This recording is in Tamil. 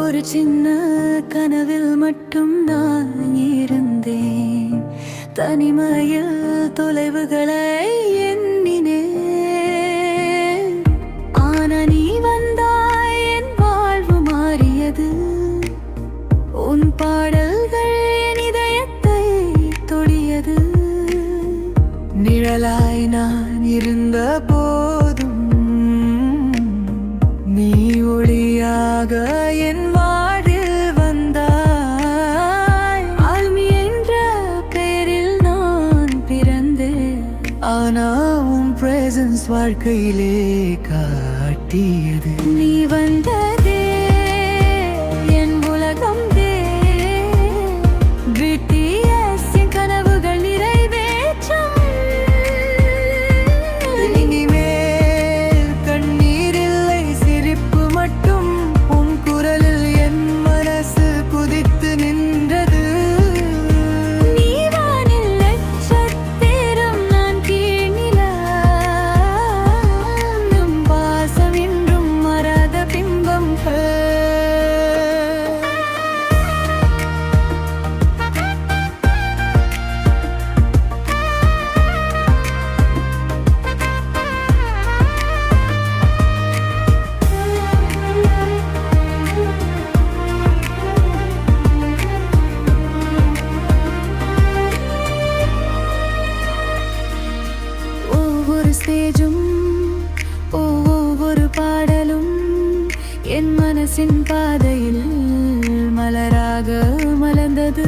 ஒரு சின்ன கனவில் மட்டும் நான் இருந்தேன். தனிமையில் தொலைவுகளை எண்ணினேன். ஆனா நீ வந்தாய், என் வாழ்வு மாறியது. உன் பாடல்கள் என் இதயத்தை தொடியது. நிழலாய் நான் இருந்த போதும் நீ ஒளியாக என் வாழ்வில் வந்தாய். ஆல்மி என்ற பெயரில் நான் பிறந்தேன். ஆனா உன் பிரசன்ஸ் வாழ்க்கையிலே காட்டியது. நீ வந்ததே என் உலகம் BTS என் கனவுகள் நிறைவேற்றும். இனிமேல் கண்ணீர் இல்லை, சிரிப்பு மட்டும். உன் குரலில் என் மனசு குதித்து நின்றது. நீ வானில் நட்சத்திரம், நான் கீழ்நிலா. நம் பாசம் என்றும் மறாத பிம்பம். ஒவ்வொரு ஸ்டேஜும், ஒவ்வொரு பாடலும் என் மனசின் பாதையில் மலராக மலர்ந்தது.